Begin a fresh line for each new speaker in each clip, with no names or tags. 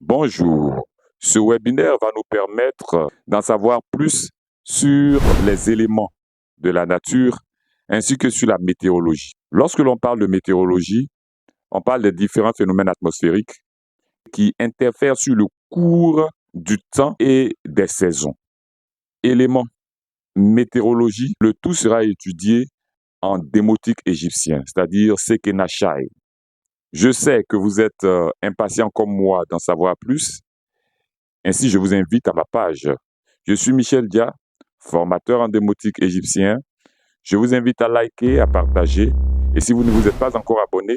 Bonjour. Ce webinaire va nous permettre d'en savoir plus sur les éléments de la nature ainsi que sur la météorologie. Lorsque l'on parle de météorologie, on parle des différents phénomènes atmosphériques qui interfèrent sur le cours du temps et des saisons. Éléments, météorologie, le tout sera étudié en démotique égyptien, c'est-à-dire Sekenachai. Je sais que vous êtes impatient comme moi d'en savoir plus. Ainsi, je vous invite à ma page. Je suis Michel Dia, formateur en démotique égyptien. Je vous invite à liker, à partager. Et si vous ne vous êtes pas encore abonné,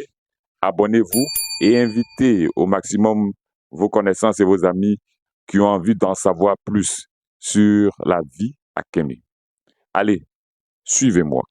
abonnez-vous et invitez au maximum vos connaissances et vos amis qui ont envie d'en savoir plus sur la vie à Kémé. Allez, suivez-moi.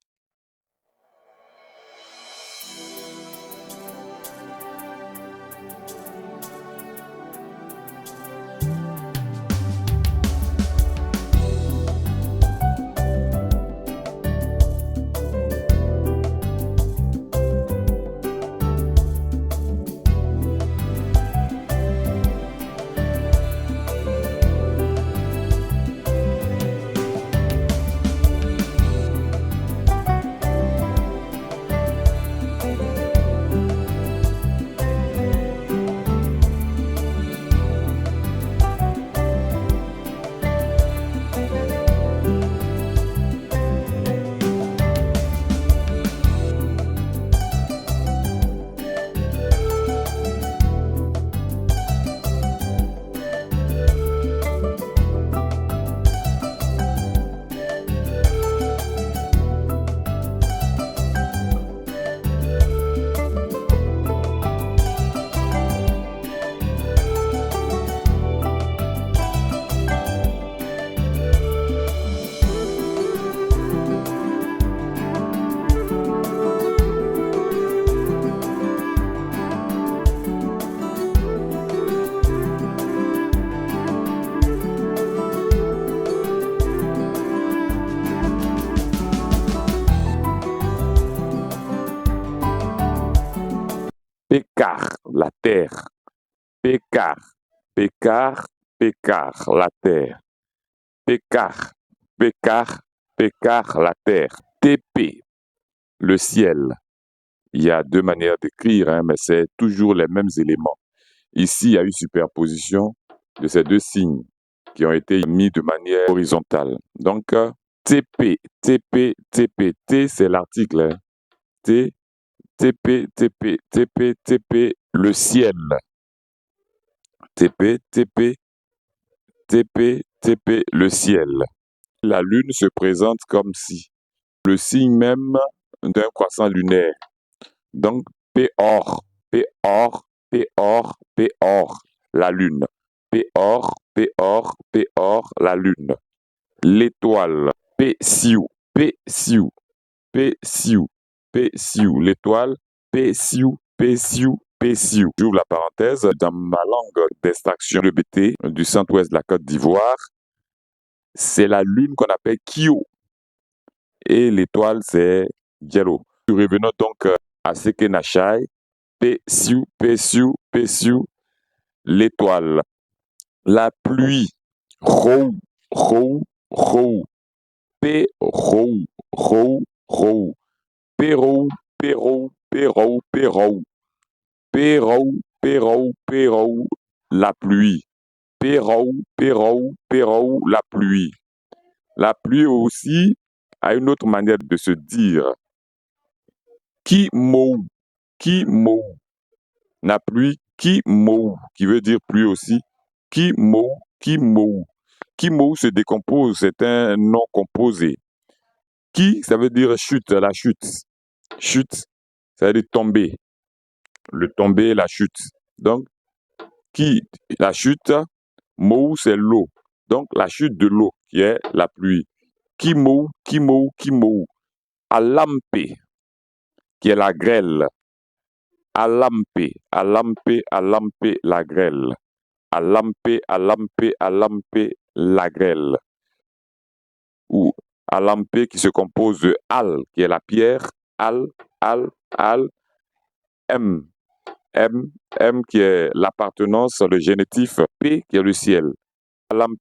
Pécar, la terre. Pécar, pécar, pécar, la terre. Pécar, pécar, pécar, la terre. TP, le ciel. Il y a deux manières d'écrire, mais c'est toujours les mêmes éléments. Ici, il y a une superposition de ces deux signes qui ont été mis de manière horizontale. Donc, TP, TP, TP, T, c'est l'article. T, TP, TP, TP, TP, le ciel. TP, TP, TP, TP, le ciel. La lune se présente comme si, le signe même d'un croissant lunaire. Donc, P or, P or, P or, P or, la lune. P or, P or, P or, la lune. L'étoile, P siou, P siou, P siou, P siou. L'étoile, P siou, P siou, P siou. J'ouvre la parenthèse. Dans ma langue d'extraction de BT du centre-ouest de la Côte d'Ivoire, c'est la lune qu'on appelle Kio. Et l'étoile, c'est Diallo. Revenons donc à Sekenachai. P siou, P siou, P siou. L'étoile. La pluie. Rou, rou, rou. P rou, rou, rou. Pérou, pérou, pérou, pérou. Pérou, pérou, pérou. La pluie. Pérou, pérou, pérou, la pluie. La pluie aussi a une autre manière de se dire. Qui mou, qui mou. La pluie, qui mou, qui veut dire pluie aussi. Qui mou, qui mou. Qui mou se décompose, c'est un nom composé. Qui, ça veut dire chute, la chute. Chute, ça veut dire tomber. Le tomber, la chute. Donc, qui, la chute, mou, c'est l'eau. Donc, la chute de l'eau, qui est la pluie. Qui mou, qui mou, qui mou. Alampe, qui est la grêle. Alampe, alampe, alampe, la grêle. Alampe, alampe, alampe, la grêle. Ou alampe qui se compose de al, qui est la pierre, al, M, M qui est l'appartenance, le génitif, P qui est le ciel.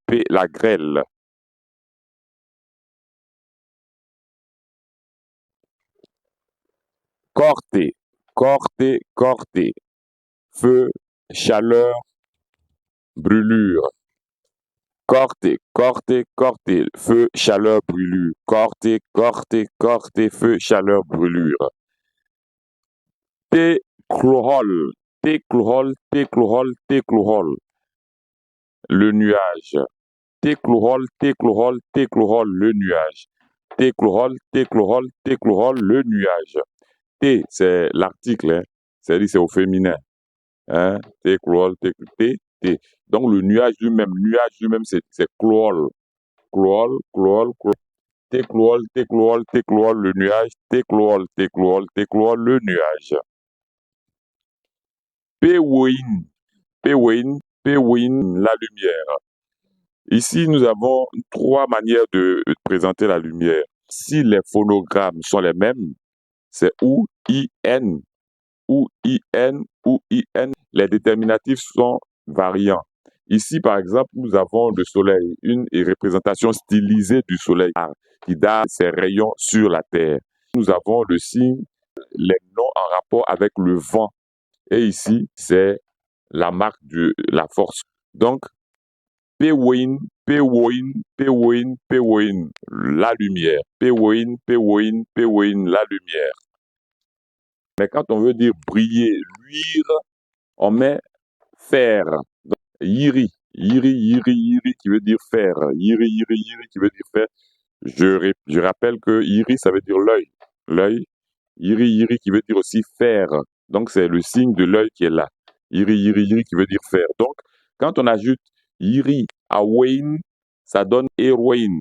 P, la grêle. Corté, corté, corté. Feu, chaleur, brûlure. Corté, corté, corté. Feu, chaleur, brûlure. Corté, corté, corté. Feu, chaleur, brûlure. Téclohol, téclohol, téclohol, téclohol. Le nuage. Téclohol, téclohol, téclohol, le nuage. Téclohol, téclohol, téclohol, le nuage. T, c'est l'article, hein. C'est-à-dire c'est au féminin. Hein? Téclohol, T. Donc le nuage lui-même, c'est clohol. Clohol, clohol, clohol. Téclohol, téclohol, téclohol, le nuage. Téclohol, téclohol, téclohol, le nuage. Péouin, péouin, péouin, la lumière. Ici, nous avons trois manières de présenter la lumière. Si les phonogrammes sont les mêmes, c'est ou, I-N, ou I-N, ou I-N. Les déterminatifs sont variants. Ici, par exemple, nous avons le soleil, une représentation stylisée du soleil qui donne ses rayons sur la terre. Nous avons le signe, les noms en rapport avec le vent. Et ici, c'est la marque de la force. Donc, Péouin, péouin, péouin, péouin, la lumière. Péouin, péouin, péouin, la lumière. Mais quand on veut dire briller, luire, on met faire. Donc, yiri, yiri, yiri, yiri, qui veut dire faire. Yiri, yiri, yiri, qui veut dire faire. Je rappelle que yiri, ça veut dire l'œil. L'œil. Yiri, yiri, qui veut dire aussi faire. Donc, c'est le signe de l'œil qui est là. Yiri, yiri, yiri, qui veut dire faire. Donc, quand on ajoute yiri à Wayne, ça donne héroïne.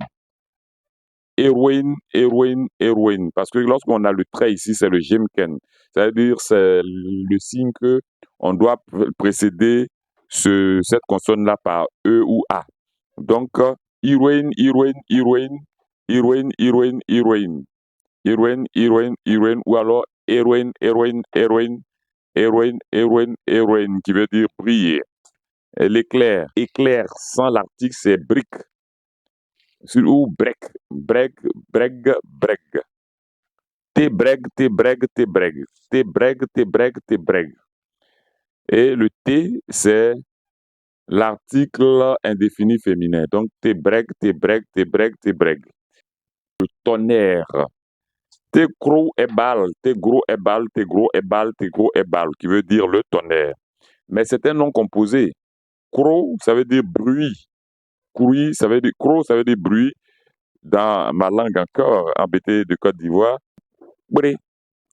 Héroïne, héroïne, héroïne. Parce que lorsqu'on a le trait ici, c'est le jemken. C'est-à-dire, c'est le signe que on doit précéder cette consonne-là par E ou A. Donc, héroïne, héroïne, héroïne, héroïne, héroïne, héroïne. Héroïne, héroïne, héroïne, ou alors héroïne, héroïne, héroïne, héroïne, héroïne, héroïne, qui veut dire briller. L'éclair, éclair sans l'article, c'est brique. Ou break, breg, breg, breg. T breg, T breg, T breg. T breg, T breg, T breg. Et le T, c'est l'article indéfini féminin. Donc, T breg, T breg, T breg, T breg. Le tonnerre. T gros et balle, T gros et balle, T gros et balle, T gros et balle, qui veut dire le tonnerre. Mais c'est un nom composé. Croc, ça veut dire bruit. Croc, ça veut dire bruit. Dans ma langue encore, en BT de Côte d'Ivoire, bré,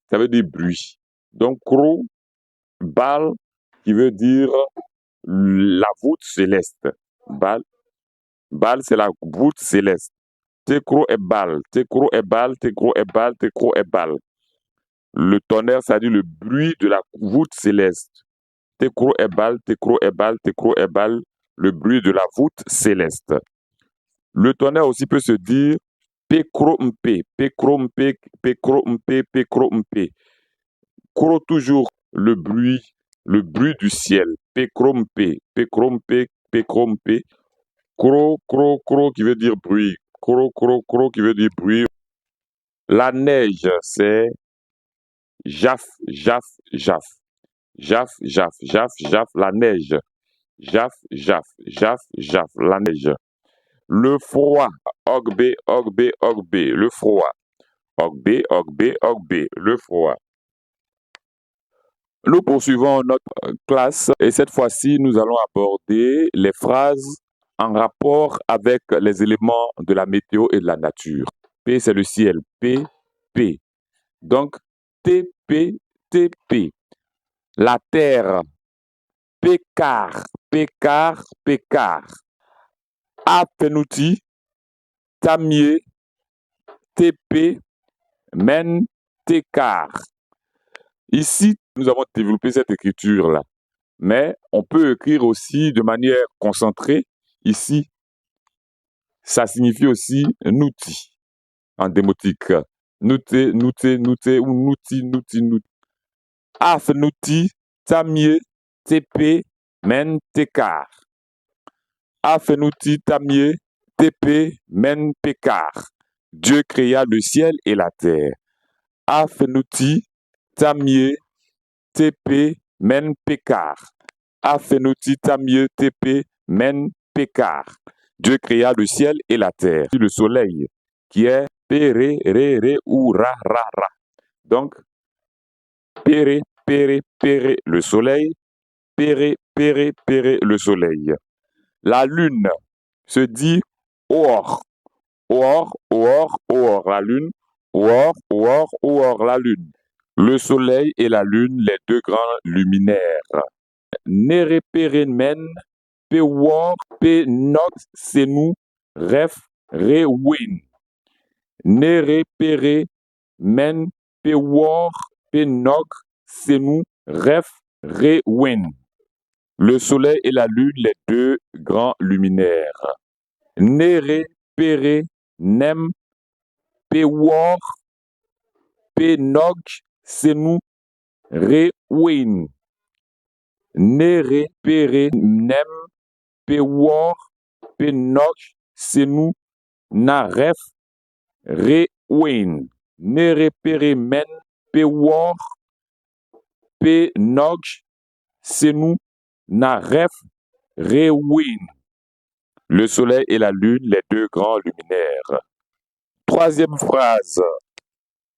ça veut dire bruit. Donc, croc, balle, qui veut dire la voûte céleste. Balle, c'est la voûte céleste. Técro et balle, técro et balle, técro et balle, técro et balle. Le tonnerre, ça dit le bruit de la voûte céleste. Técro et balle, técro et balle, técro et balle, le bruit de la voûte céleste. Le tonnerre aussi peut se dire pécro mpe, pécro mpe, pécro mpe, pécro mpe. Cro toujours le bruit du ciel. Pécro mpe, pécro mpe, pécro mpe. Cro, cro, cro qui veut dire bruit. Cro, cro, cro qui veut dire bruit. La neige, c'est jaf, jaf, jaf. Jaf, jaf, jaf, jaf, la neige. Jaf, jaf, jaf, jaf, la neige. Le froid, ogbe, ogbe, ogbe, le froid. Ogbe, ogbe, ogbe, le froid. Nous poursuivons notre classe et cette fois-ci, nous allons aborder les phrases en rapport avec les éléments de la météo et de la nature. P, c'est le ciel. P, P. Donc, TP, TP. La terre. Pécar, pécar, pécar. Appenouti, tamier, TP, men, técar. Ici, nous avons développé cette écriture-là. Mais on peut écrire aussi de manière concentrée. Ici, ça signifie aussi nouti en démotique. Nouté, nouté, nouté ou nouti, nouti, nouti. Af nouti, tamie, tepe, men, tekar. Afenouti, tamie, tepe, men, pekar. Dieu créa le ciel et la terre. Afenouti, tamie, tepe, men, pekar. Afenouti, tamie, tepe, men, pekar. Dieu créa le ciel et la terre. Le soleil, qui est pere, re, ou ra, ra. Donc, pere, pere, le soleil. Pere, le soleil. La lune se dit or. Or, la lune. Or, la lune. Le soleil et la lune, les deux grands luminaires. Nere, pere, men, pe wor, pe nok, senou, ref, re, win. Nere, pere, men, pe wor, pe nok, senou, ref, re, win. Le soleil et la lune, les deux grands luminaires. Nere, pere, nem, pe wor, pe nog, senou, re, win. Nere, pere, nem, pe wor, pe nog, senou, na, ref, re, win. Nere, pere, men, pe wor, pe nog, senou, na, ref, re, win. Le soleil et la lune, les deux grands luminaires. Troisième phrase.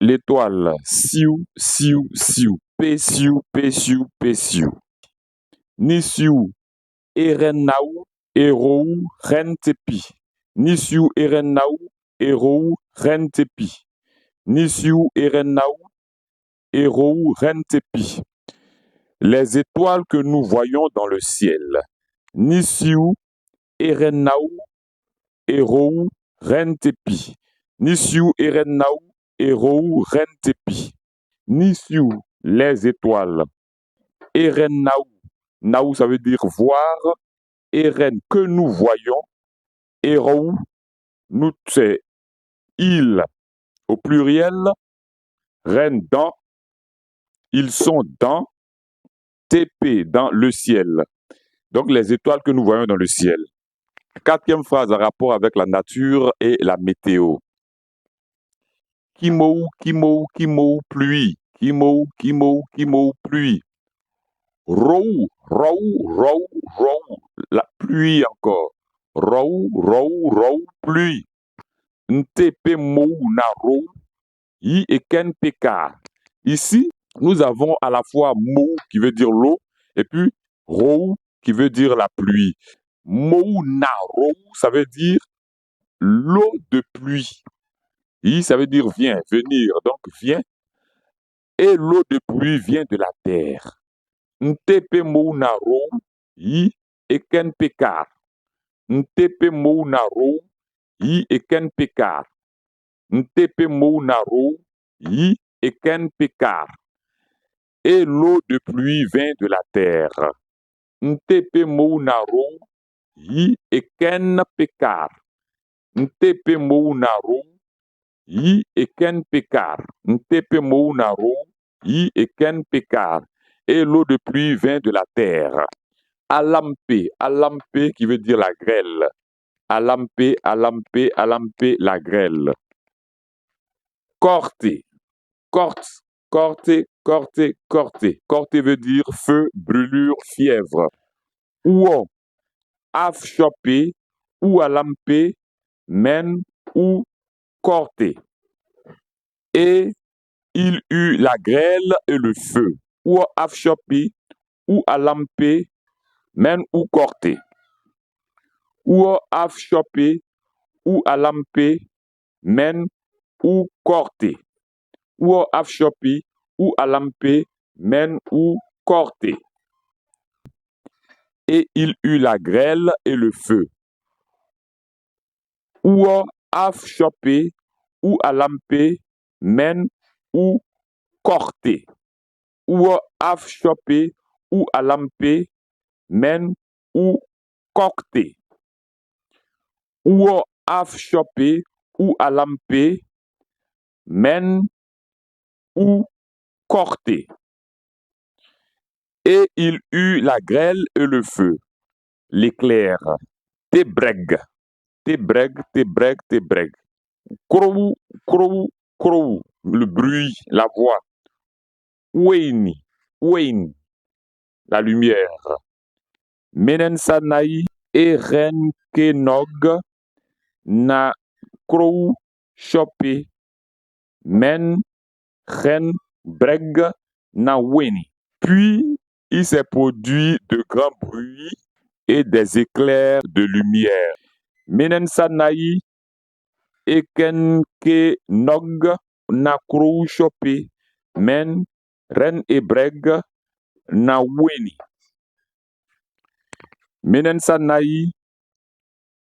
L'étoile. Siou, siou, siou. Pesiou, pesiou, pesiou. Nisiou, erenaou, erou, rentepi. Nisiou, erenaou, erou, rentepi. Nisiou, erenaou, erou, rentepi. Les étoiles que nous voyons dans le ciel. Nisiou, erenaou, erou, rentepi. Nisiou, erenaou, erou, rentepi. Nisiou, les étoiles. Erenaou, naou ça veut dire voir. Eren, que nous voyons. Erou, nous c'est il au pluriel. Ren, dans. Ils sont dans. TP, dans le ciel. Donc les étoiles que nous voyons dans le ciel. Quatrième phrase en rapport avec la nature et la météo. Kimou, kimou, kimou, pluie. Kimou, kimou, kimou, pluie. Rou, rou, rou, rou. La pluie encore. Rou, rou, rou, pluie. Ntepe mou na rou. Yi eken peka. Ici, nous avons à la fois mou qui veut dire l'eau et puis rou qui veut dire la pluie. Mou na rou, ça veut dire l'eau de pluie. Yi, ça veut dire viens, venir, donc viens. Et l'eau de pluie vient de la terre. Ntepe mou na rou, yi eken pekar. Ntepe mou na rou, yi eken pekar. Ntepe mou na rou, yi eken pekar. Et l'eau de pluie vient de la terre. Ntepe mou na rou, yi eken pekar. Ntepe mou na rou, yi eken pekar. Ntepe mou na rou, yi eken pekar. Et l'eau de pluie vient de la terre. Alampe, alampe qui veut dire la grêle. Alampe, alampe, alampe, la grêle. Corte, corte, corte, corte, corte. Corte veut dire feu, brûlure, fièvre. Ou afchoppé, ou alampe, men, ou corte. Et il eut la grêle et le feu. Ou afchoppé, ou alampe, men, ou corte. Ou afchoppé, ou alampe, men, ou corte. Ou afchoppé, ou alampe, men, ou corte. Et il eut la grêle et le feu. Ou afchoppé, ou alampe, men, ou corte. Ou afchoppé, ou alampe, men, ou corte. Ou afchoppé, ou alampe, men, ou corte. Et il eut la grêle et le feu, l'éclair. Tébreg, tébreg, tébreg, tébreg. Krou, krou, krou. Le bruit, la voix. Ouen, ouen. La lumière. Menensanaï et Ren Kenog na krou chopé. Men Ren Breg na weni. Puis il s'est produit de grands bruits et des éclairs de lumière. Menensanaï eken ke nog na krou chopé. Men Ren e Breg na weni. Menensanaï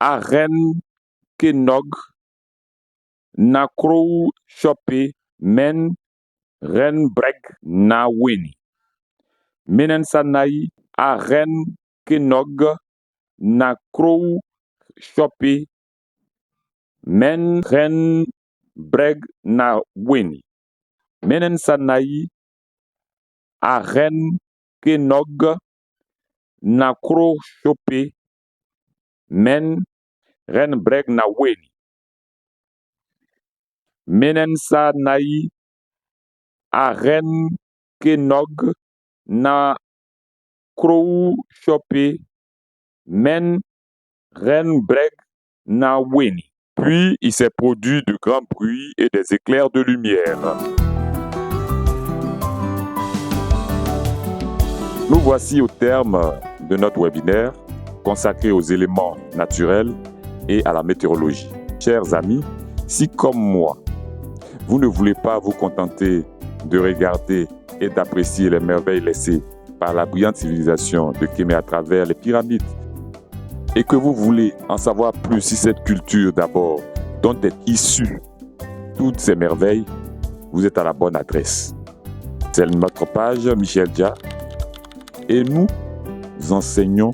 a Ren ke nog na krou chopé. Men Ren Breg na weni. Menensanaï a Ren ke nog na krou chopé. Men Ren Breg na weni. Menensanaï a Ren ke nog na krou chopé. Men Ren Breg na weni. Menensanaï a Ren ke nog na krou chopé. Men Ren Breg na weni. Puis il s'est produit de grands bruits et des éclairs de lumière. Nous voici au terme de notre webinaire consacré aux éléments naturels et à la météorologie. Chers amis, si comme moi, vous ne voulez pas vous contenter de regarder et d'apprécier les merveilles laissées par la brillante civilisation de Kémé à travers les pyramides, et que vous voulez en savoir plus sur cette culture d'abord, dont est issue toutes ces merveilles, vous êtes à la bonne adresse. C'est notre page Michel Dia, et nous enseignons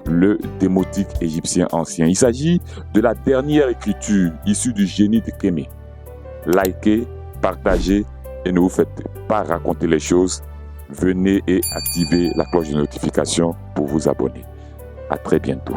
le démotique égyptien ancien. Il s'agit de la dernière écriture issue du génie de Kémé. Likez, partagez et ne vous faites pas raconter les choses. Venez et activez la cloche de notification pour vous abonner. À très bientôt.